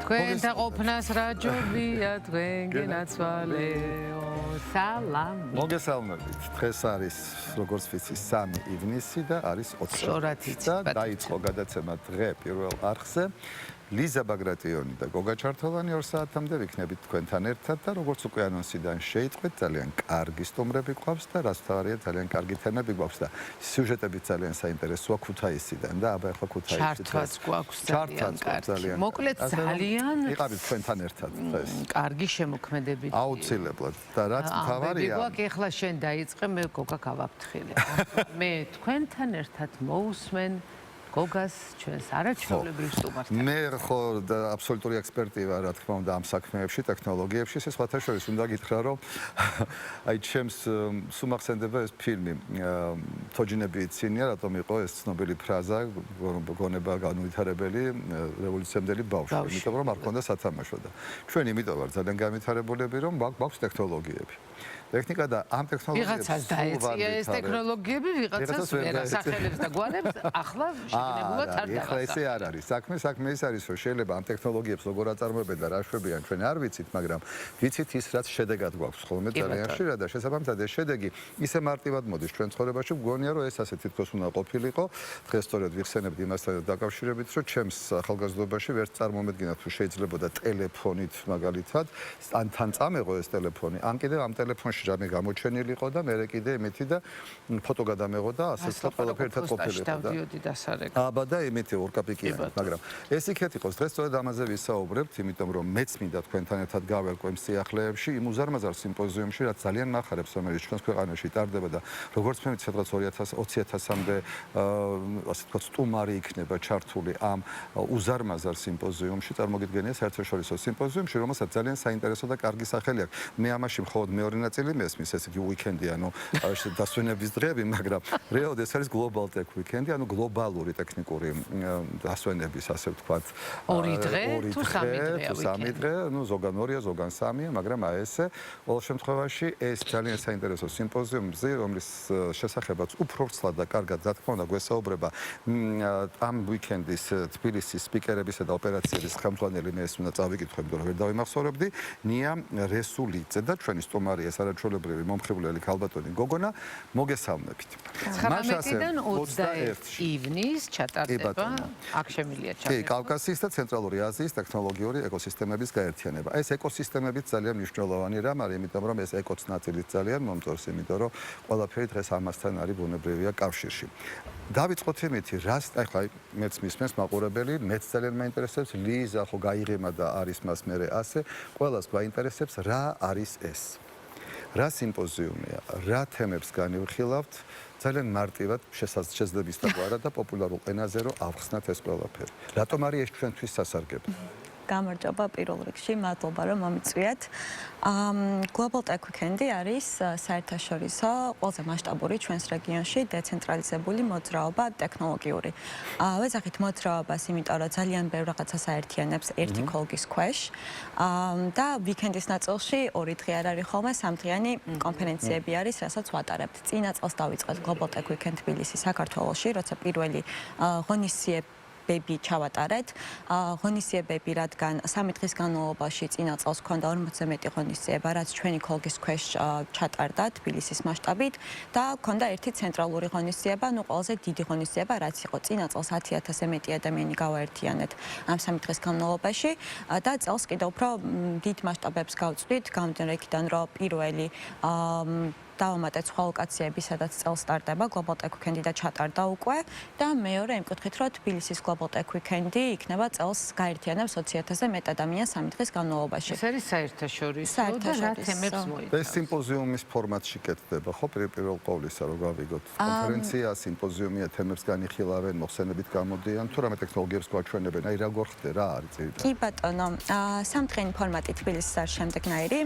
თქვენ დაყოფნას რა ჯობია თქვენ გენაცვალეო სალამი მოგესალმებით დღეს არის როგორც ვიცი 3 ივნისი და არის 20 და დაიწყო გადაცემა დღე პირველ არხზე ლიზა ბაგრატიონი და გოგა ჩართოვანი 2 საათამდე ვიქნებით თქვენთან ერთად და როგორც უკვე ანონსიდან შეიტყვეთ ძალიან კარგი სტუმრები გვყავს და რაც თავარია ძალიან კარგი თემები გვყავს და სიუჟეტები ძალიან საინტერესოა ქუთაისიდან და აბა ახლა ქუთაისიდან ჩართვაც გვაქვს ძალიან მოკლედ ძალიან იყავით თქვენთან ერთად დღეს კარგი შემოქმედებით აუცილებლად და რაც თავარია გვაქვს ახლა შენ დაიწყე მე გოგა გავაფრთხილე მე თქვენთან ერთად მოусმენ გოგას ჩვენს არაჩვეულებრივ სტუმარს. მე ხო აბსოლუტური ექსპერტი ვარ, რა თქმა უნდა, ამ საქმეებში, ტექნოლოგიებში, ეს სხვათა შორის უნდა გითხრა, რომ აი ჩემს სუმახსენდება ეს ფილმი თოჯინები იცინია, რატომ იყო ეს ცნობილი ფრაზა, გონება განუვითარებელი რევოლუციამდელი ბავშვი, იმიტომ რომ არ ქონდა სათამაშო და ჩვენ იმიტომ ვარ ძალიან განვითარებულები, რომ გვაქვს ტექნოლოგიები. ტექნიკა და ამ ტექნოლოგიებს ვიღაცას დაეწია ეს ტექნოლოგიები, ვიღაცას ვერ ასახელებს და გვარებს ახლა შეგნებულად არ დავასახელებ. ახლა ესე არ არის. საქმე ის არის, რომ შეიძლება ამ ტექნოლოგიებს როგორ აწარმოებენ და რა შვებიან, ჩვენ არ ვიცით, მაგრამ ვიცით ის, რაც შედეგად გვაქვს ხოლმე ძალიან ხშირად და შესაბამისად ეს შედეგი ისე მარტივად მოდის ჩვენ ცხოვრებაში, მგონია რომ ეს ასე თითქოს უნდა ყოფილიყო. დღეს სწორედ ვიხსენებთ იმასთან დაკავშირებით, რომ ჩემს ახალგაზრდობაში ვერც წარმომედგინათ, რომ შეიძლებოდა ტელეფონით მაგალითად, ან თან წამეღო ეს ტელეფონი, ან კიდევ ამ ტელეფონში რამე გამოჩენილიყო და მე კიდე იმითი და ფოტო გადამეღო და ასე ყველაფერი ერთად ყოფილიყო და აბა და იმითი ორკაპიკიანი, მაგრამ ეს იქეთ იყოს დღეს სწორედ ამაზე ვისაუბრებთ, იმიტომ რომ მეც მინდა თქვენთან ერთად გავერკვე იმ სიახლეებში, იმ უზარმაზარ სიმპოზიუმში, რაც ძალიან მახარებს, რომელიც ჩვენს ქვეყანაში ტარდება და როგორც მე ვიცი, სადღაც 20,000-მდე ასე თქვა სტუმარი იქნება ჩართული ამ უზარმაზარ სიმპოზიუმში, წარმოგიდგენია საერთაშორისო სიმპოზიუმში, რომელსაც ძალიან საინტერესო და კარგი სახელი აქვს. მე ამაში მხოლოდ მეორე ნაწილი მესმის, ესე იგი უიკენდი, ანუ დასვენების დღეები, მაგრამ რეალურად ეს არის Global Tech Weekend, ანუ გლობალური ტექნიკური დასვენების, ასე ვთქვათ, 2 დღე თუ 3 დღე, ну ზოგან 2-ია, ზოგან 3-ია, მაგრამ აი ესე ყოველ შემთხვევაში ეს ძალიან საინტერესო სიმპოზიუმი, რომლის შესახებაც უფრო ვრცლად და კარგად რა თქმა უნდა გვესაუბრება ამ უიკენდის თბილისის სპიკერებისა და ოპერაციების ხელმძღვანელი მე ეს უნდა წავიკითხო, იმიტომ რომ ვერ დავიმახსოვრებდი, ნია რესულიძე და ჩვენი სტუმარია სარაჩვეულებრივი მომხიბვლელი ქალბატონი გოგონა, მოგესალმებით. 19-დან 21 ივნის ჩატარდება აქ შემილია ჩატარება. კი, კავკასიის და ცენტრალური აზიის ტექნოლოგიური ეკოსისტემების გაერთიანება. ეს ეკოსისტემებიც ძალიან მნიშვნელოვანი რამ არის, იმიტომ რომ ეს ეკოც ნაწილიც ძალიან მომწონს, იმიტომ რომ ყველაფერი დღეს ამასთან არის ბუნებრივია კავშირში. დავიწყოთ იმითი, რას ახლა მეც მისმენს მაყურებელი, მეც ძალიან მაინტერესებს, ლიზა ხო გაიღიმა და არის მას მერე ასე, ყველას გვაინტერესებს რა არის ეს. რა სიმპოზიუმია, რა თემებს განვიხილავთ, ძალიან მარტივად შესაძლებლობის დაგვარა და პოპულარულ ენაზე რომ ავხსნათ ეს ყველაფერი. რატომ არის ეს ჩვენთვის სასარგებლო? გამარჯობა პირველ რიგში, მადლობა რომ მომიწვიათ. Global Tech Weekend არის საერთაშორისო ყველაზე მასშტაბური ჩვენს რეგიონში დეცენტრალიზებული მოძრაობა ტექნოლოგიური. ვეძახით მოძრაობას, იმიტომ რომ ძალიან ბევრ რაღაცას აერთიანებს ერთი ქოლგის ქვეშ. და ვიკენდის ნაწილში 2 დღე არ არის ხოლმე, 3დღიანი კონფერენციები არის, რასაც ვატარებთ. წინა წელს დავიწყეთ Global Tech Weekend თბილისი საქართველოში, როცა პირველი ღონისძიებები ჩავატარეთ. ღონისძიებები, რადგან 3 დღის განმავლობაში წინა წელს ჰქონდა 40-ზე მეტი ღონისძიება, რაც ჩვენი ქოლგის ქვეშ ჩატარდა თბილისის მასშტაბით და ჰქონდა ერთი ცენტრალური ღონისძიება, ну ყველაზე დიდი ღონისძიება, რაც იყო წინა წელს 10,000-ზე მეტი ადამიანი გავაერთიანეთ ამ 3 დღის განმავლობაში და წელს კიდევ უფრო დიდ მასშტაბებს გავწვდით, გამომდინარე იქიდან, რომ პირველი დავამატეთ სხვა ლოკაციები, სადაც წელს სტარტდება Global Tech Weekend და ჩატარდა უკვე და მეორე იმ კუთხით, რომ თბილისის Global Tech Weekend იქნება წელს გაერთიანებს 20,000-ზე მეტ ადამიანს 3 დღის განმავლობაში. ეს არის საერთაშორისო და რა თემებს მოიცავს? ეს სიმპოზიუმის ფორმატში კეთდება, ხო, პირველ ყოვლისა რომ გავიგოთ. კონფერენცია, სიმპოზიუმია, თემებს განიხილავენ, მოხსენებით გამოდიან, თუ რამე ტექნოლოგიებს გვაჩვენებენ, აი როგორ ხდება, რა არის ძირითადად? კი ბატონო, 3დღიანი ფორმატი თბილისის არის შემდეგნაირი,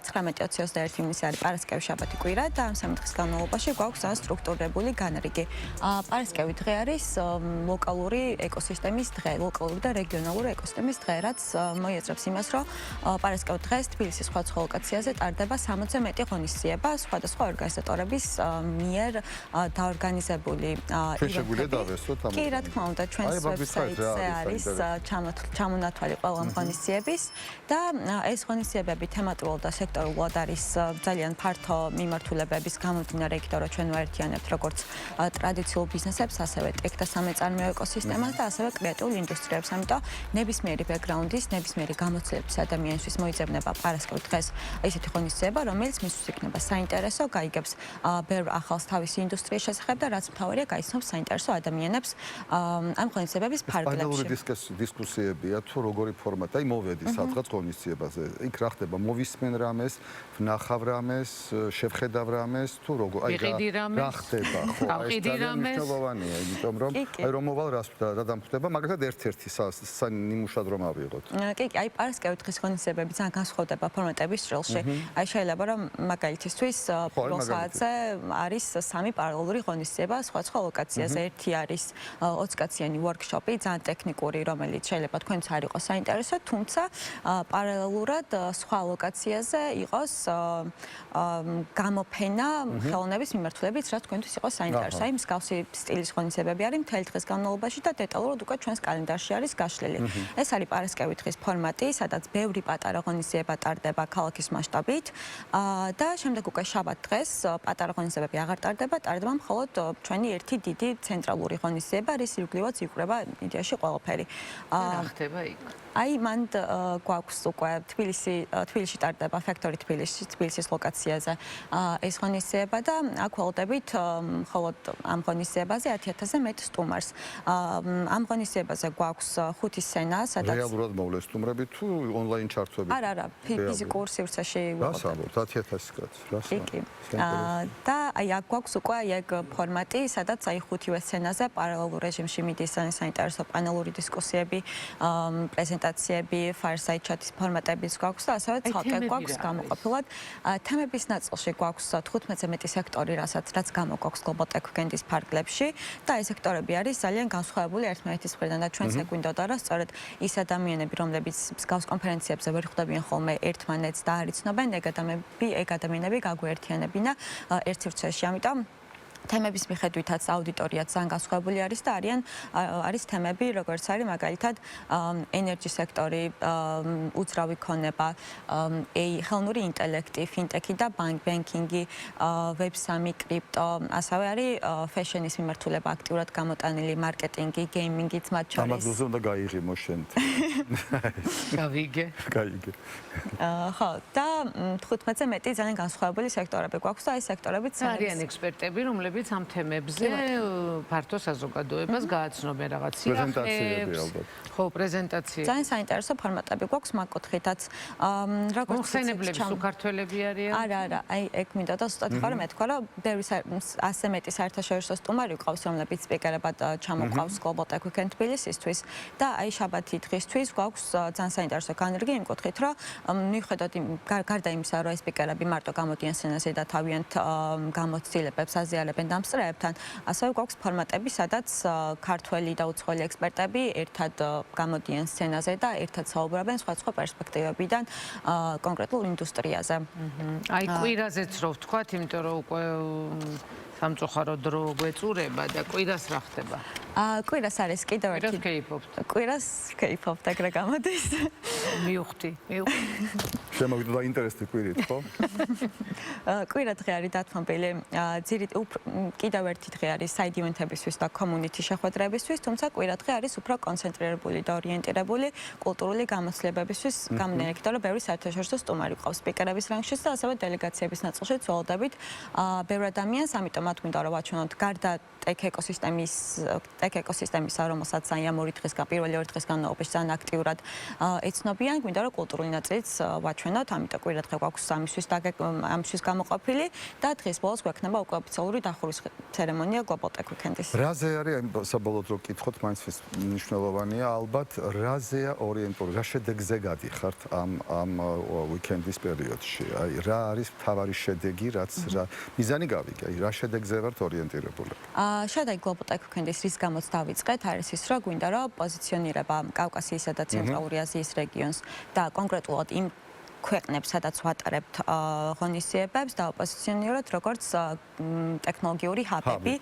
19-21 ივნისი არის პარასკევი, შაბათი, კვირა. ხშირად და ამ 3 დღის განმავლობაში გვაქვს ძალიან სტრუქტურირებული განრიგი. პარასკევი დღე არის ლოკალური ეკოსისტემის დღე, ლოკალური და რეგიონალური ეკოსისტემის დღე, რაც მოიაზრებს იმას, რომ პარასკევ დღეს თბილისის სხვადასხვა ლოკაციაზე ტარდება 60-ზე მეტი ღონისძიება სხვადასხვა ორგანიზატორების მიერ დაორგანიზებული ივენტები. კი, რა თქმა უნდა, ჩვენს ვებსაიტზე არის ჩამონათვალი ყველა ღონისძიების და ეს ღონისძიებები თემატურად და სექტორულად არის ძალიან ფართო მიმართულებების გამომდინარე იქიდან, რომ ჩვენ ვაერთიანებთ როგორც ტრადიციულ ბიზნესებს, ასევე ტექ და სამეწარმეო ეკოსისტემას და ასევე კრეატიულ ინდუსტრიებს. ამიტომ ნებისმიერი ბექგრაუნდის, ნებისმიერი გამოცდილების ადამიანისთვის მოიძებნება პარასკევ დღეს ესეთი ღონისძიება, რომელიც მისთვის იქნება საინტერესო, გაიგებს ბევრ ახალს თავისი ინდუსტრიის შესახებ და რაც მთავარია, გაიცნობს საინტერესო ადამიანებს ამ ღონისძიებების ფარგლებში. პანელური დისკუსიებია თუ როგორი ფორმატი, აი მოვედი სადღაც ღონისძიებაზე. იქ რა ხდება, მოვისმენ რამეს, ვნახავ რამეს, შევხედავ რამეს თუ როგორ აი რა ხდება, ხო, ეს ძალიან მნიშვნელოვანია, იმიტომ რომ აი რომ მოვალ რა დამხვდება, მაგალითად ერთ-ერთი ნიმუშად რომ ავიღოთ. კი, აი პარასკევი დღის ღონისძიებები ძალიან განსხვავდება ფორმატების სტილში. აი შეიძლება რომ მაგალითისთვის პირველ საათზე არის 3 პარალელური ღონისძიება სხვადასხვა ლოკაციაზე. ერთი არის 20 კაციანი ვორქშოპი, ძალიან ტექნიკური, რომელიც შეიძლება თქვენც არ იყოს საინტერესო, თუმცა პარალელურად სხვა ლოკაციაზე იყოს გამოფენა ხელოვნების მიმართულებით, რაც თქვენთვის იყოს საინტერესო. აი მსგავსი სტილის ღონისძიებები არის მთელი დღის განმავლობაში და დეტალურად უკვე ჩვენს კალენდარში არის გაშლილი. ეს არის პარასკევი დღის ფორმატი, სადაც ბევრი პატარა ღონისძიება ტარდება ქალაქის მასშტაბით და შემდეგ უკვე შაბათ დღეს პატარა ღონისძიებები აღარ ტარდება, ტარდება მხოლოდ ჩვენი ერთი დიდი ცენტრალური ღონისძიება, რის ირგვლივაც იკვრება იდეაში ყველაფერი. რა ხდება იქ? აი მანდ გვაქვს უკვე თბილისში ტარდება ფაქტორი თბილისის ლოკაციაზე ეს ღონისძიება და აქ ველოდებით მხოლოდ ამ ღონისძიებაზე 1000-ზე მეტ სტუმარს. ამ ღონისძიებაზე გვაქვს 5 სცენა, სადაც რეალურად მოვლეს სტუმრები თუ ონლაინ ჩართვები? არა, ფიზიკურ სივრცეში ვიყავთ. რა საბოლოოდ 10,000 კაც, რა საბოლოოდ. და აი აქ გვაქვს უკვე ეგ ფორმატი, სადაც აი 5-ვე სცენაზე პარალელურ რეჟიმში მიდის საინტერესო პანელური დისკუსიები, პრეზენტაციები, fireside chat-ის ფორმატებიც გვაქვს და ასევე ცალკე გვაქვს გამოყოფილად. თემების ნაწილში გვაქვს 15-ზე მეტი სექტორი, რაც გამოგვაქვს Global Tech Weekend-ის ფარგლებში და ეს სექტორები არის ძალიან განსხვავებული ერთმანეთის მხრიდან და ჩვენს ეგვინდოდა, რომ სწორედ ის ადამიანები, რომლებიც მსგავს კონფერენციებზე ვერ ხვდებიან ხოლმე ერთმანეთს და არ იცნობენ, ეგ ადამიანები გაგვეერთიანებინა ერთ სივრცეში. ამიტომ თემების მიხედვითაც აუდიტორია ძალიან განსხვავებული არის და არის თემები, როგორც არის მაგალითად ენერგი სექტორი, უძრავი ქონება, ხელოვნური ინტელექტი, ფინტექი და ბანკინგი, ვებ3, კრიპტო, ასევე არის ფეშენის მიმართულება აქტიურად გამოტანილი, მარკეტინგი, გეიმინგიც მათ შორის. ამაზე უნდა გაიღიმო შენ. გავიგე. ხო, და 15-ზე მეტი ძალიან განსხვავებული სექტორები გვაქვს და ეს სექტორებიც არიან ექსპერტები, რომლებიც ამ თემებზე ფართო საზოგადოებას გააცნობენ რაღაც პრეზენტაციები ალბათ. ხო, პრეზენტაციები. ძალიან საინტერესო ფორმატები გვაქვს მაგ კუთხითაც. როგორც ხსენებლები საქართველები არიან? არა, აი ეგ მინდა და ზუსტად ხარ მეთქვა, რომ ბევრი 100 მეტი საერთაშორისო სტუმარი ყავს, რომლებიც სპიკერებად ჩამოყავს Global Tech Weekend თბილისისთვის და აი შაბათი დღისთვის გვაქვს ძალიან საინტერესო განრიგი იმ კუთხით, რომ მიუხედავად გარდა იმისა, რომ ეს სპიკერები მარტო გამოდიან სცენაზე და თავიანთ გამოცდილებებს აზიარებენ დამსწრეებთან, ასევე გვაქვს ფორმატები, სადაც ქართველი და უცხოელი ექსპერტები ერთად გამოდიან სცენაზე და ერთად საუბრობენ სხვადასხვა პერსპექტივებიდან კონკრეტულ ინდუსტრიაზე. აი კვირაზეც რო ვთქვათ, იმიტომ რომ უკვე სამწუხარო დრო გვეწურება და კვირას რა ხდება? კვირას არის კიდევ ერთი. კვირას ვქეიფობთ, ეგრე გამოდის. მივხვდი. შემოვიდა და ინტერესდი კვირით, ხო? კვირა დღე არის დათმობილი. კიდევ ერთი დღე არის side event-ებისთვის და community შეხვედრებისთვის, თუმცა კვირა დღე არის უფრო კონცენტრირებული და ორიენტირებული კულტურული გამოცდილებებისთვის, გამომდინარე იქიდან, რომ ბევრი საერთაშორისო სტუმარი ყავს სპიკერების რანგშიც და ასევე დელეგაციების ნაწილშიც ველოდებით ბევრ ადამიანს, ამიტომ მათ მინდა რომ ვაჩვენოთ გარდა ტექ ეკოსისტემისა, რომელსაც პირველი 2 დღის განმავლობაში ძალიან აქტიურად ეცნობიან, მინდა რომ კულტურული ნაწილიც ვაჩვენოთ გავაჩვენოთ, ამიტომ კვირა დღე გვაქვს ამისთვის გამოყოფილი და დღის ბოლოს გვექნება უკვე ოფიციალური დახურვის ცერემონია Global Tech Weekend-ის. რაზე არის საბოლოოდ რო კითხოთ, მაინც ის მნიშვნელოვანია, ალბათ რაზეა ორიენტული, რა შედეგზე გადიხართ ამ weekend-ის პერიოდში? აი, რა არის მთავარი შედეგი, რაც მიზანი გავიგე, აი, რა შედეგზე ვართ ორიენტირებული? შედეგი Global Tech Weekend-ის რის გამოც დავიწყეთ, არის ის, რომ გვინდა რომ პოზიციონირება კავკასიისა და ცენტრალური აზიის რეგიონს და კონკრეტულად იმ ქვეყნებს, სადაც ვატარებთ ღონისძიებებს და პოზიციონირებთ როგორც ტექნოლოგიური ჰაბები,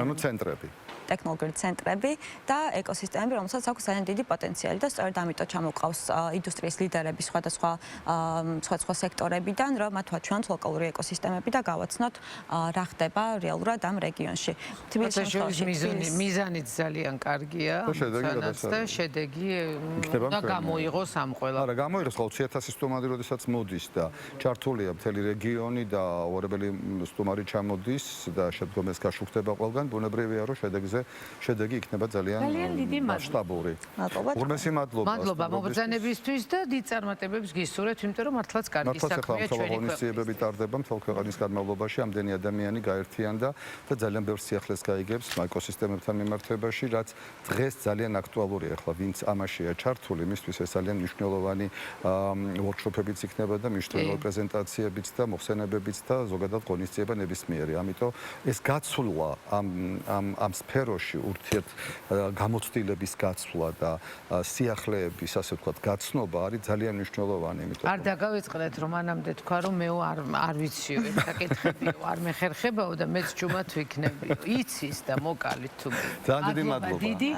ანუ ცენტრები. ტექნოლოგიური ცენტრები და ეკოსისტემები, რომელსაც აქვს ძალიან დიდი პოტენციალი და სწორედ ამიტომ ჩამოყავს ინდუსტრიის ლიდერები სხვადასხვა სექტორებიდან, რომ მათ ვაჩვენოთ ლოკალური ეკოსისტემები და გავაცნოთ რა ხდება რეალურად ამ რეგიონში. მიზანიც ძალიან კარგია, და შედეგი უნდა გამოიღოს ამ ყველა. არა, გამოიღოს, ხოლმე 1000 სტუმარი, როდესაც მოდის და ჩართულია მთელი რეგიონი და უარებელი სტუმარი ჩამოდის და შედგომას გაშუქდება ყველგან, ბუნებრივია, რომ შედეგი იქნება ძალიან მასშტაბური. უღრმესი მადლობა. მადლობა მობრძანებისთვის და დიდ წარმატებებს გისურვებთ, იმიტომ რომ მართლაც კარგი საქმეა ჩვენი ღონისძიებები ტარდება მთელ ქვეყნის განმავლობაში, ამდენი ადამიანი გაერთიანდა და ძალიან ბევრ სიახლეს გაიგებს ეკოსისტემებთან მიმართებაში, რაც დღეს ძალიან აქტუალურია. ახლა ვინც ამაშია ჩართული, მისთვის ეს ძალიან მნიშვნელოვანი ვორქშოპებიც იქნება და მნიშვნელოვანი პრეზენტაციებიც და მოხსენებებიც და ზოგადად ღონისძიება ნებისმიერი. ამიტომ ეს გაცვლა ამ სფეროში ურთიერთ გამოცდილების გაცვლა და სიახლეების, ასე ვთქვათ, გაცნობა არის ძალიან მნიშვნელოვანი, იმიტომ არ დაგავიწყდეთ, რომ მანამდე თქვა, რომ მე არ ვიციო, ეს საკითხებიო, არ მეხერხებაო და მეც ჯუმად ვიქნებიო. იცის და მოკალით თუ. ძალიან დიდი მადლობა. დიდი